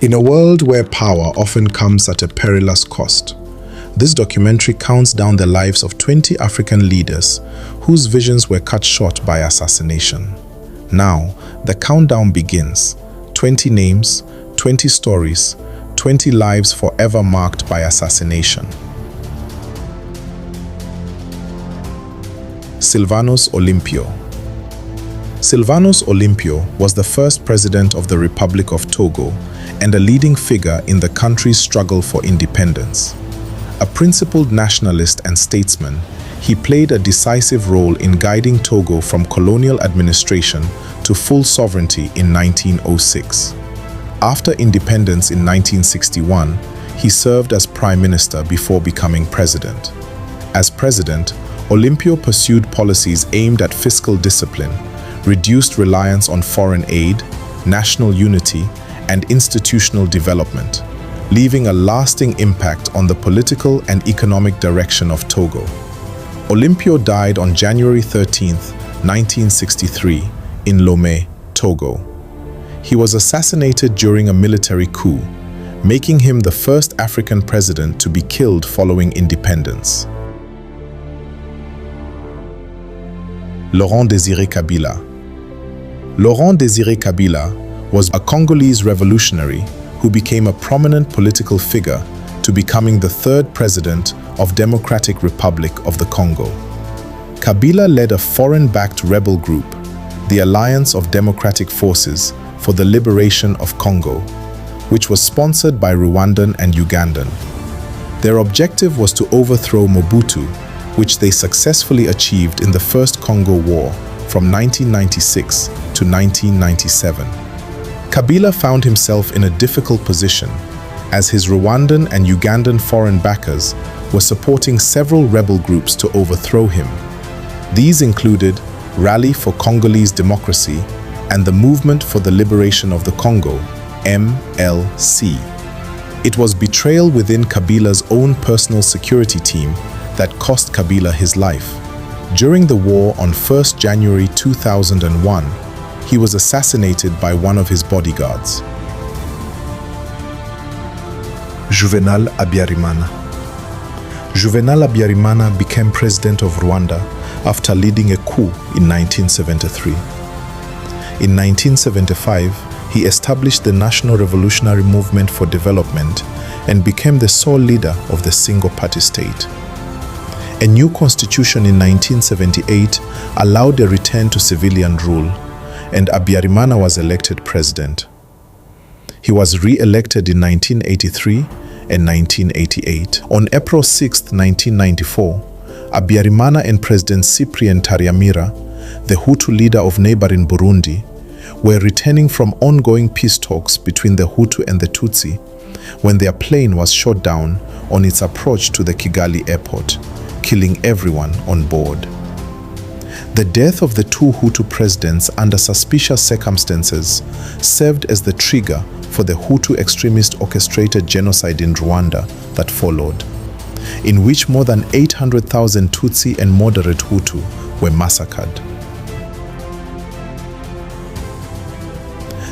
In a world where power often comes at a perilous cost, this documentary counts down the lives of 20 African leaders whose visions were cut short by assassination. Now, the countdown begins. 20 names, 20 stories, 20 lives forever marked by assassination. Sylvanus Olympio. Sylvanus Olympio was the first president of the Republic of Togo and a leading figure in the country's struggle for independence. A principled nationalist and statesman, he played a decisive role in guiding Togo from colonial administration to full sovereignty in 1906. After independence in 1961, he served as prime minister before becoming president. As president, Olympio pursued policies aimed at fiscal discipline, reduced reliance on foreign aid, national unity, and institutional development, leaving a lasting impact on the political and economic direction of Togo. Olympio died on January 13, 1963, in Lomé, Togo. He was assassinated during a military coup, making him the first African president to be killed following independence. Laurent-Désiré Kabila. Laurent-Désiré Kabila was a Congolese revolutionary who became a prominent political figure to becoming the third president of Democratic Republic of the Congo. Kabila led a foreign-backed rebel group, the Alliance of Democratic Forces for the Liberation of Congo, which was sponsored by Rwandan and Ugandan. Their objective was to overthrow Mobutu, which they successfully achieved in the First Congo War from 1996 to 1997. Kabila found himself in a difficult position as his Rwandan and Ugandan foreign backers were supporting several rebel groups to overthrow him. These included Rally for Congolese Democracy and the Movement for the Liberation of the Congo, MLC. It was betrayal within Kabila's own personal security team that cost Kabila his life. During the war on 1 January 2001, he was assassinated by one of his bodyguards. Juvenal Habyarimana. Juvenal Habyarimana became president of Rwanda after leading a coup in 1973. In 1975, he established the National Revolutionary Movement for Development and became the sole leader of the single-party state. A new constitution in 1978 allowed a return to civilian rule, and Habyarimana was elected president. He was re-elected in 1983 and 1988. On April 6, 1994, Habyarimana and President Cyprien Ntaryamira, the Hutu leader of neighboring Burundi, were returning from ongoing peace talks between the Hutu and the Tutsi when their plane was shot down on its approach to the Kigali airport, killing everyone on board. The death of the two Hutu presidents under suspicious circumstances served as the trigger for the Hutu extremist orchestrated genocide in Rwanda that followed, in which more than 800,000 Tutsi and moderate Hutu were massacred.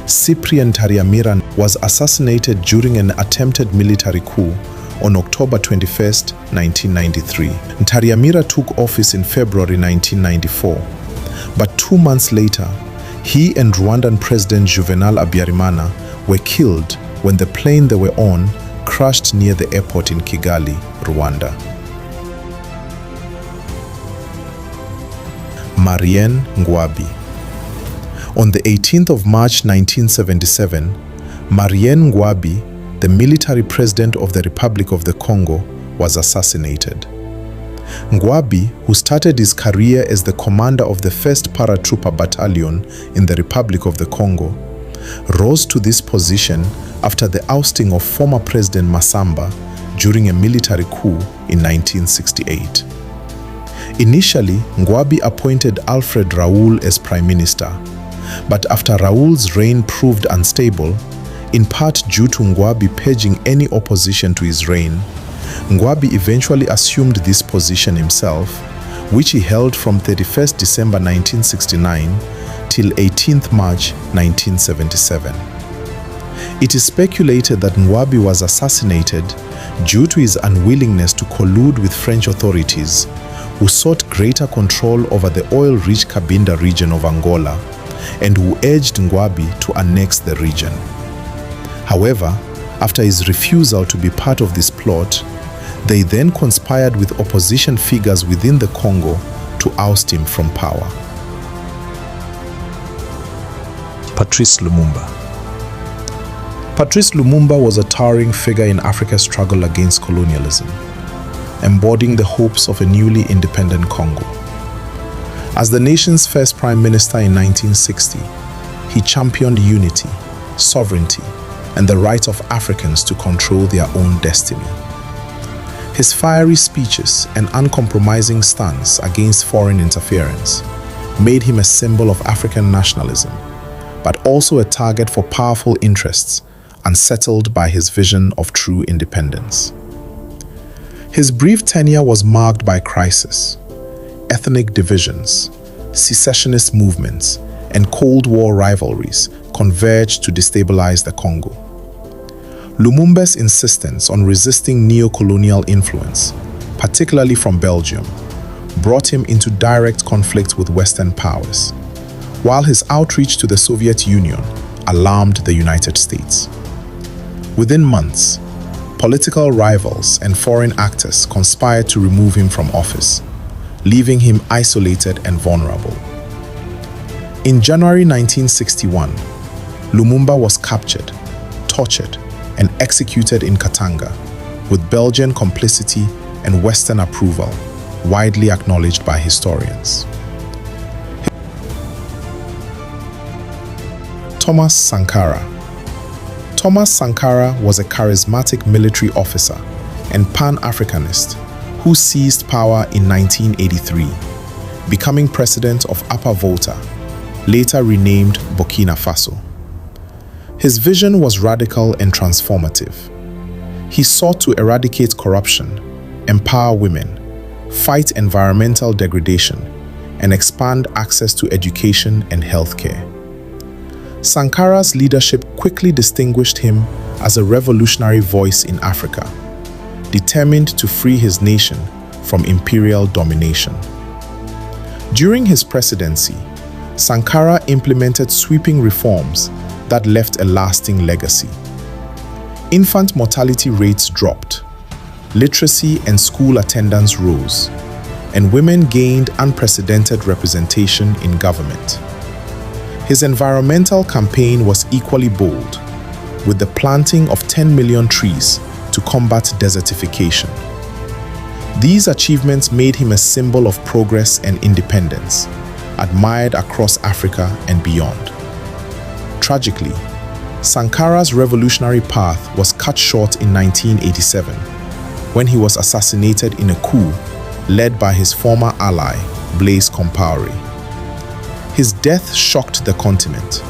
Cyprien Ntaryamira was assassinated during an attempted military coup on October 21, 1993. Ntaryamira took office in February 1994, but 2 months later, he and Rwandan President Juvenal Habyarimana were killed when the plane they were on crashed near the airport in Kigali, Rwanda. Marien Ngouabi. On the 18th of March 1977, Marien Ngouabi, the military president of the Republic of the Congo, was assassinated. Ngouabi, who started his career as the commander of the 1st Paratrooper Battalion in the Republic of the Congo, rose to this position after the ousting of former President Masamba during a military coup in 1968. Initially, Ngouabi appointed Alfred Raoul as prime minister, but after Raoul's reign proved unstable, in part due to Ngouabi purging any opposition to his reign, Ngouabi eventually assumed this position himself, which he held from 31st December 1969 till 18th March 1977. It is speculated that Ngouabi was assassinated due to his unwillingness to collude with French authorities, who sought greater control over the oil-rich Cabinda region of Angola and who urged Ngouabi to annex the region. However, after his refusal to be part of this plot, they then conspired with opposition figures within the Congo to oust him from power. Patrice Lumumba. Patrice Lumumba was a towering figure in Africa's struggle against colonialism, embodying the hopes of a newly independent Congo. As the nation's first prime minister in 1960, he championed unity, sovereignty, and the right of Africans to control their own destiny. His fiery speeches and uncompromising stance against foreign interference made him a symbol of African nationalism, but also a target for powerful interests unsettled by his vision of true independence. His brief tenure was marked by crisis, ethnic divisions, secessionist movements, and Cold War rivalries converged to destabilize the Congo. Lumumba's insistence on resisting neo-colonial influence, particularly from Belgium, brought him into direct conflict with Western powers, while his outreach to the Soviet Union alarmed the United States. Within months, political rivals and foreign actors conspired to remove him from office, leaving him isolated and vulnerable. In January 1961, Lumumba was captured, tortured, and executed in Katanga, with Belgian complicity and Western approval widely acknowledged by historians. Thomas Sankara. Thomas Sankara was a charismatic military officer and Pan-Africanist who seized power in 1983, becoming president of Upper Volta, later renamed Burkina Faso. His vision was radical and transformative. He sought to eradicate corruption, empower women, fight environmental degradation, and expand access to education and healthcare. Sankara's leadership quickly distinguished him as a revolutionary voice in Africa, determined to free his nation from imperial domination. During his presidency, Sankara implemented sweeping reforms that left a lasting legacy. Infant mortality rates dropped, literacy and school attendance rose, and women gained unprecedented representation in government. His environmental campaign was equally bold, with the planting of 10 million trees to combat desertification. These achievements made him a symbol of progress and independence, admired across Africa and beyond. Tragically, Sankara's revolutionary path was cut short in 1987 when he was assassinated in a coup led by his former ally, Blaise Compaoré. His death shocked the continent,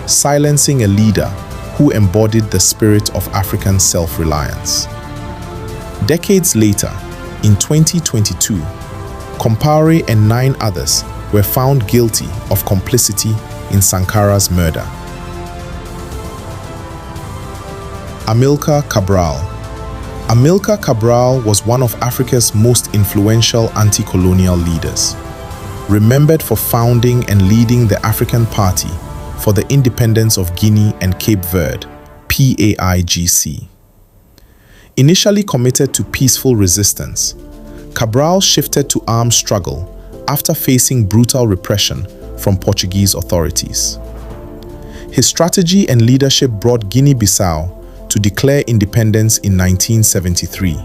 silencing a leader who embodied the spirit of African self-reliance. Decades later, in 2022, Compaoré and 9 others were found guilty of complicity in Sankara's murder. Amílcar Cabral. Amílcar Cabral was one of Africa's most influential anti-colonial leaders, remembered for founding and leading the African Party for the Independence of Guinea and Cape Verde, PAIGC. Initially committed to peaceful resistance, Cabral shifted to armed struggle after facing brutal repression from Portuguese authorities. His strategy and leadership brought Guinea-Bissau to declare independence in 1973,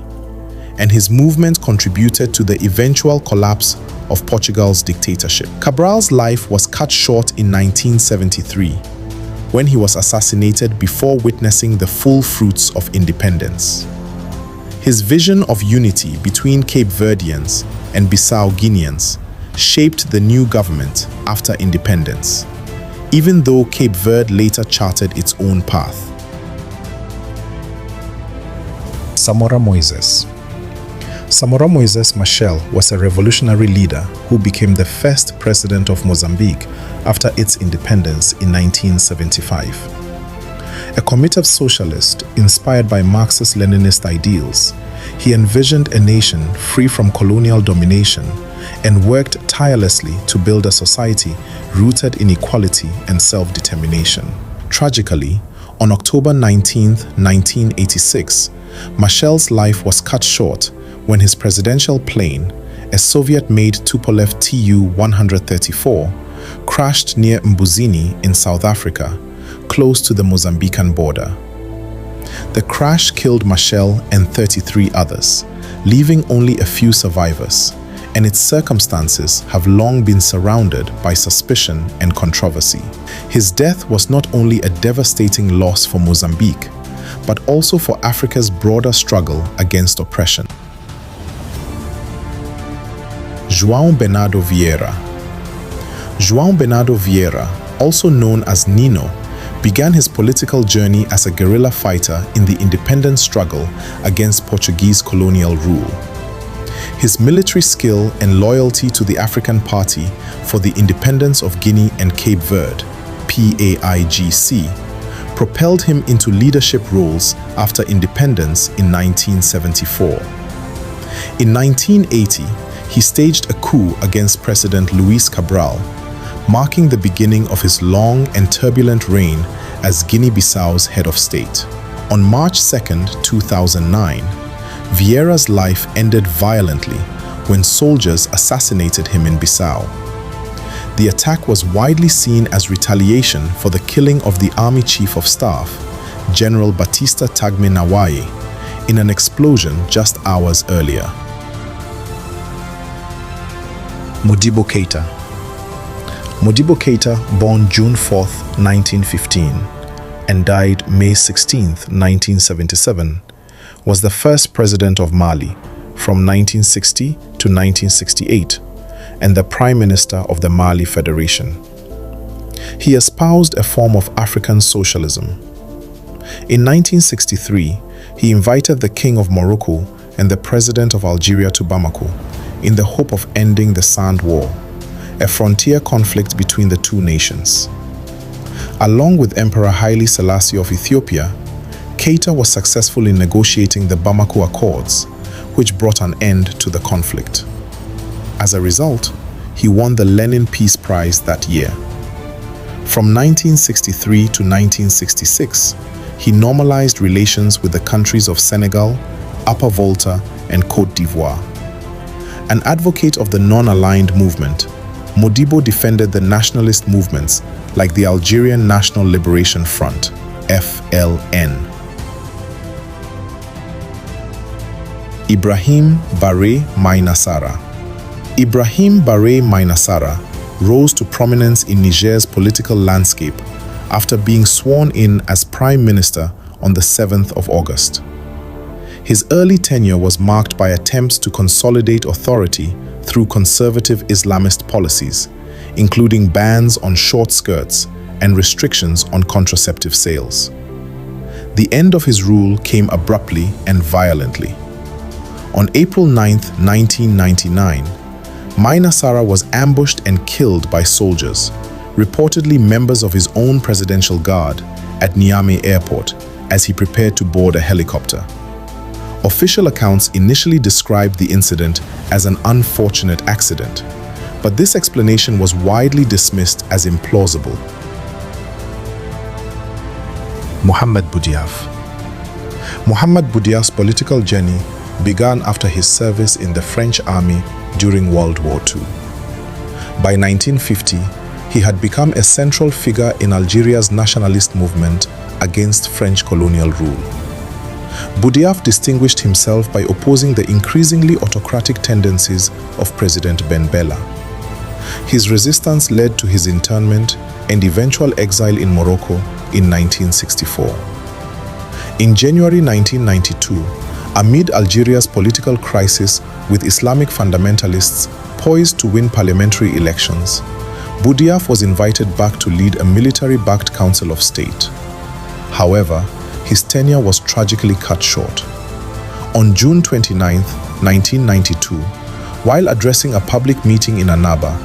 and his movement contributed to the eventual collapse of Portugal's dictatorship. Cabral's life was cut short in 1973, when he was assassinated before witnessing the full fruits of independence. His vision of unity between Cape Verdeans and Bissau Guineans shaped the new government after independence, even though Cape Verde later charted its own path. Samora Machel was a revolutionary leader who became the first president of Mozambique after its independence in 1975. A committed socialist inspired by Marxist-Leninist ideals, he envisioned a nation free from colonial domination and worked tirelessly to build a society rooted in equality and self-determination. Tragically, on October 19, 1986, Machel's life was cut short when his presidential plane, a Soviet-made Tupolev Tu-134, crashed near Mbuzini in South Africa, close to the Mozambican border. The crash killed Machel and 33 others, leaving only a few survivors, and its circumstances have long been surrounded by suspicion and controversy. His death was not only a devastating loss for Mozambique, but also for Africa's broader struggle against oppression. João Bernardo Vieira. João Bernardo Vieira, also known as Nino, began his political journey as a guerrilla fighter in the independence struggle against Portuguese colonial rule. His military skill and loyalty to the African Party for the Independence of Guinea and Cape Verde, PAIGC, propelled him into leadership roles after independence in 1974. In 1980, he staged a coup against President Luis Cabral, marking the beginning of his long and turbulent reign as Guinea-Bissau's head of state. On March 2, 2009, Vieira's life ended violently when soldiers assassinated him in Bissau. The attack was widely seen as retaliation for the killing of the Army Chief of Staff, General Batista Tagme Nawaye, in an explosion just hours earlier. Modibo Keita. Modibo Keita, born June 4, 1915, and died May 16, 1977, was the first president of Mali from 1960 to 1968 and the Prime Minister of the Mali Federation. He espoused a form of African socialism. In 1963, he invited the King of Morocco and the President of Algeria to Bamako in the hope of ending the Sand War, a frontier conflict between the two nations. Along with Emperor Haile Selassie of Ethiopia, Keita was successful in negotiating the Bamako Accords, which brought an end to the conflict. As a result, he won the Lenin Peace Prize that year. From 1963 to 1966, he normalized relations with the countries of Senegal, Upper Volta, and Côte d'Ivoire. An advocate of the non-aligned movement, Modibo defended the nationalist movements like the Algerian National Liberation Front, FLN. Ibrahim Baré Maïnassara. Ibrahim Baré Maïnassara rose to prominence in Niger's political landscape after being sworn in as Prime Minister on the 7th of August. His early tenure was marked by attempts to consolidate authority through conservative Islamist policies, including bans on short skirts and restrictions on contraceptive sales. The end of his rule came abruptly and violently. On April 9, 1999, Maïnassara was ambushed and killed by soldiers, reportedly members of his own presidential guard, at Niamey Airport as he prepared to board a helicopter. Official accounts initially described the incident as an unfortunate accident, but this explanation was widely dismissed as implausible. Mohamed Boudiaf. Mohamed Boudiaf's political journey began after his service in the French army during World War II. By 1950, he had become a central figure in Algeria's nationalist movement against French colonial rule. Boudiaf distinguished himself by opposing the increasingly autocratic tendencies of President Ben Bella. His resistance led to his internment and eventual exile in Morocco in 1964. In January 1992, amid Algeria's political crisis with Islamic fundamentalists poised to win parliamentary elections, Boudiaf was invited back to lead a military-backed Council of State. However, his tenure was tragically cut short. On June 29, 1992, while addressing a public meeting in Annaba,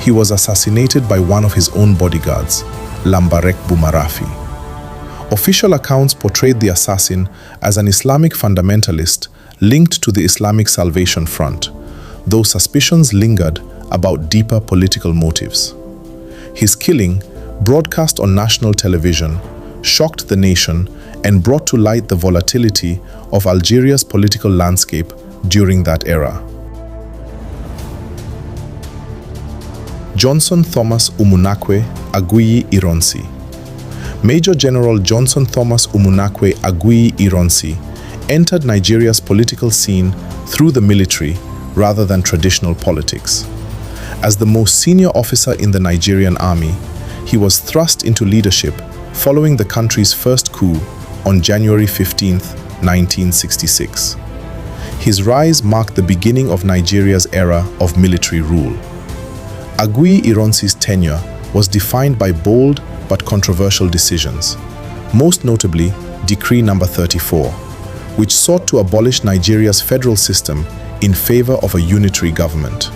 he was assassinated by one of his own bodyguards, Lambarek Boumarafi. Official accounts portrayed the assassin as an Islamic fundamentalist linked to the Islamic Salvation Front, though suspicions lingered about deeper political motives. His killing, broadcast on national television, shocked the nation and brought to light the volatility of Algeria's political landscape during that era. Johnson Thomas Umunakwe Aguiyi-Ironsi. Major General Johnson Thomas Umunakwe Aguiyi-Ironsi entered Nigeria's political scene through the military rather than traditional politics. As the most senior officer in the Nigerian army, he was thrust into leadership following the country's first coup on January 15, 1966. His rise marked the beginning of Nigeria's era of military rule. Aguiyi-Ironsi's tenure was defined by bold but controversial decisions, most notably Decree No. 34, which sought to abolish Nigeria's federal system in favor of a unitary government.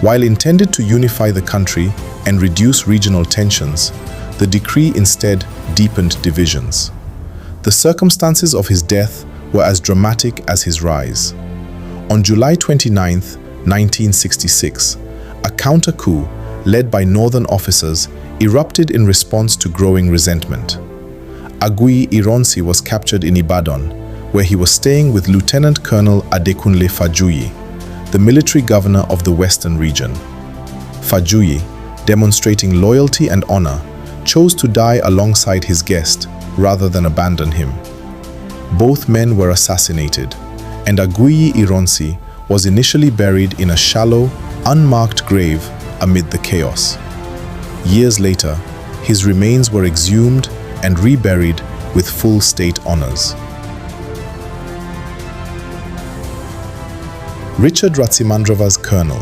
While intended to unify the country and reduce regional tensions, the decree instead deepened divisions. The circumstances of his death were as dramatic as his rise. On July 29, 1966, a counter-coup led by northern officers erupted in response to growing resentment. Aguiyi-Ironsi was captured in Ibadan, where he was staying with Lieutenant Colonel Adekunle Fajuyi, the military governor of the Western region. Fajuyi, demonstrating loyalty and honor, chose to die alongside his guest rather than abandon him. Both men were assassinated, and Aguiyi-Ironsi was initially buried in a shallow, unmarked grave amid the chaos. Years later, his remains were exhumed and reburied with full state honors. Richard Ratsimandrava's colonel.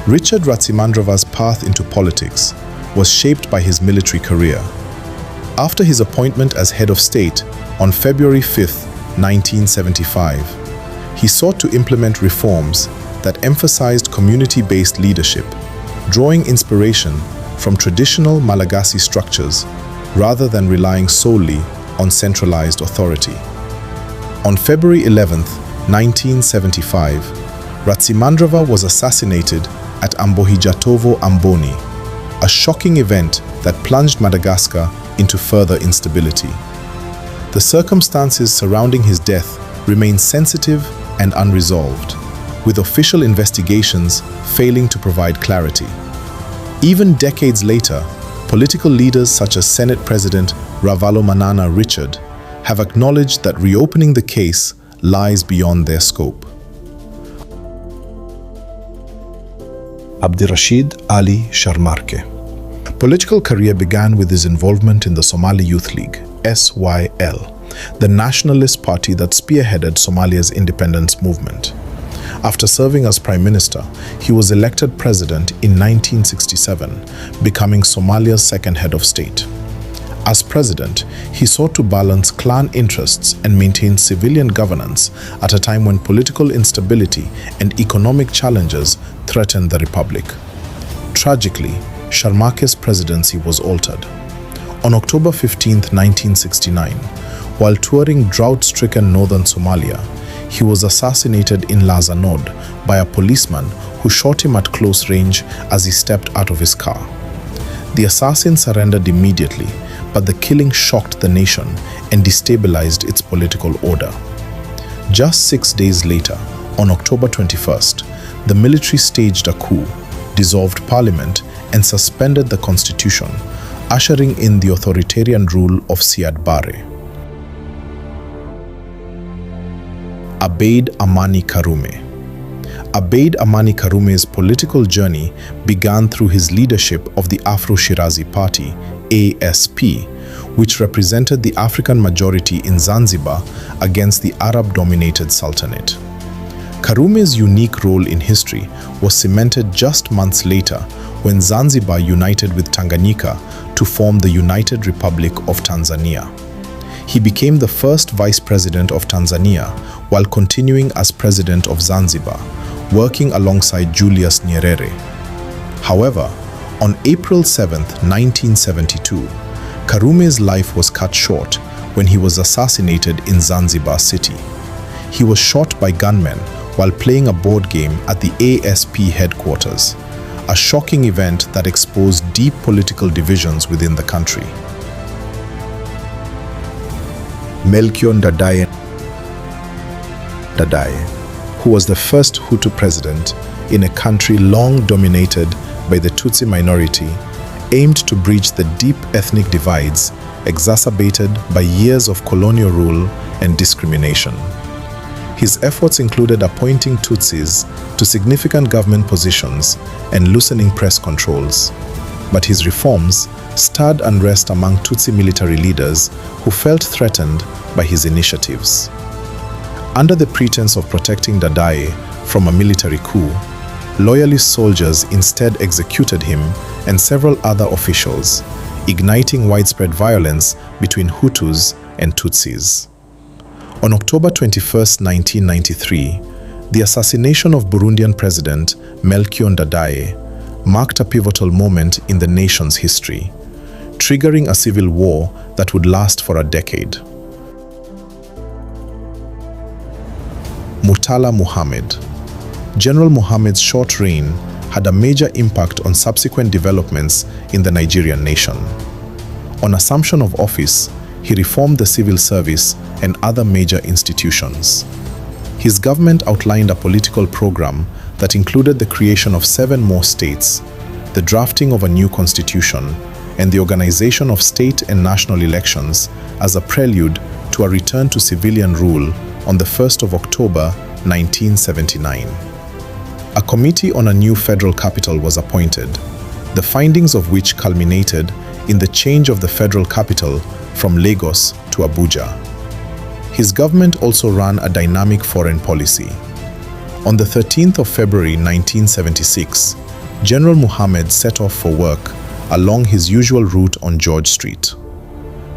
Richard Ratsimandrava's path into politics was shaped by his military career. After his appointment as head of state on February 5, 1975, he sought to implement reforms that emphasized community-based leadership, drawing inspiration from traditional Malagasy structures rather than relying solely on centralized authority. On February 11, 1975, Ratsimandrava was assassinated at Ambohijatovo Amboni, a shocking event that plunged Madagascar into further instability. The circumstances surrounding his death remain sensitive and unresolved, with official investigations failing to provide clarity. Even decades later, political leaders such as Senate President Ravalomanana Richard have acknowledged that reopening the case lies beyond their scope. Abdirashid Ali Sharmarke. Political career began with his involvement in the Somali Youth League, SYL, the nationalist party that spearheaded Somalia's independence movement. After serving as Prime Minister, he was elected President in 1967, becoming Somalia's second head of state. As President, he sought to balance clan interests and maintain civilian governance at a time when political instability and economic challenges threatened the republic. Tragically, Sharmarke's presidency was altered. On October 15, 1969, while touring drought-stricken northern Somalia, he was assassinated in Lazanod by a policeman who shot him at close range as he stepped out of his car. The assassin surrendered immediately, but the killing shocked the nation and destabilized its political order. Just 6 days later, on October 21st, the military staged a coup, dissolved parliament, and suspended the constitution, ushering in the authoritarian rule of Siad Barre. Abeid Amani Karume. Abeid Amani Karume's political journey began through his leadership of the Afro-Shirazi Party, ASP, which represented the African majority in Zanzibar against the Arab-dominated Sultanate. Karume's unique role in history was cemented just months later when Zanzibar united with Tanganyika to form the United Republic of Tanzania. He became the first Vice President of Tanzania while continuing as President of Zanzibar, working alongside Julius Nyerere. However, on April 7, 1972, Karume's life was cut short when he was assassinated in Zanzibar city. He was shot by gunmen while playing a board game at the ASP headquarters, a shocking event that exposed deep political divisions within the country. Melchior Ndadaye, who was the first Hutu president in a country long dominated by the Tutsi minority, aimed to bridge the deep ethnic divides exacerbated by years of colonial rule and discrimination. His efforts included appointing Tutsis to significant government positions and loosening press controls. But his reforms stirred unrest among Tutsi military leaders who felt threatened by his initiatives. Under the pretense of protecting Ndadaye from a military coup, loyalist soldiers instead executed him and several other officials, igniting widespread violence between Hutus and Tutsis. On October 21, 1993, the assassination of Burundian President Melchior Ndadaye marked a pivotal moment in the nation's history, triggering a civil war that would last for a decade. Murtala Mohammed. General Mohammed's short reign had a major impact on subsequent developments in the Nigerian nation. On assumption of office, he reformed the civil service and other major institutions. His government outlined a political program that included the creation of 7 more states, the drafting of a new constitution, and the organization of state and national elections as a prelude to a return to civilian rule on the 1st of October 1979. A committee on a new federal capital was appointed, the findings of which culminated in the change of the federal capital from Lagos to Abuja. His government also ran a dynamic foreign policy. On the 13th of February 1976, General Mohammed set off for work along his usual route on George Street.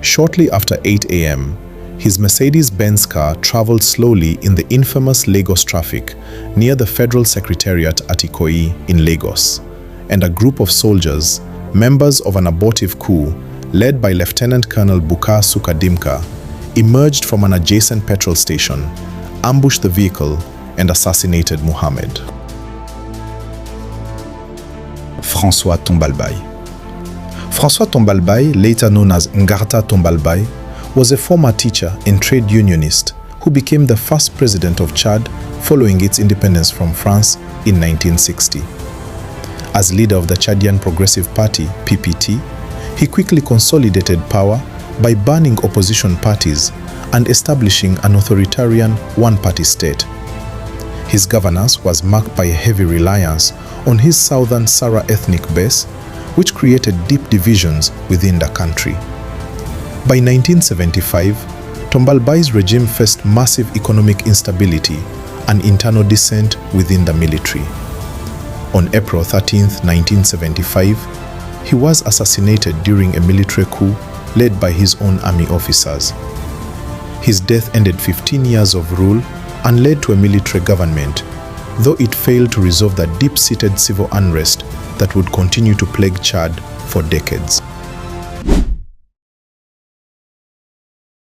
Shortly after 8 a.m., his Mercedes-Benz car traveled slowly in the infamous Lagos traffic near the Federal Secretariat at Ikoyi in Lagos, and a group of soldiers, members of an abortive coup led by Lieutenant Colonel Bukar Sukadimka, emerged from an adjacent petrol station, ambushed the vehicle, and assassinated Mohammed. François Tombalbaye. François Tombalbaye, later known as Ngarta Tombalbaye, was a former teacher and trade unionist who became the first president of Chad following its independence from France in 1960. As leader of the Chadian Progressive Party, PPT, he quickly consolidated power by banning opposition parties and establishing an authoritarian one-party state. His governance was marked by a heavy reliance on his southern Sara ethnic base, which created deep divisions within the country. By 1975, Tombalbaye's regime faced massive economic instability and internal dissent within the military. On April 13, 1975, he was assassinated during a military coup led by his own army officers. His death ended 15 years of rule and led to a military government, though it failed to resolve the deep-seated civil unrest that would continue to plague Chad for decades.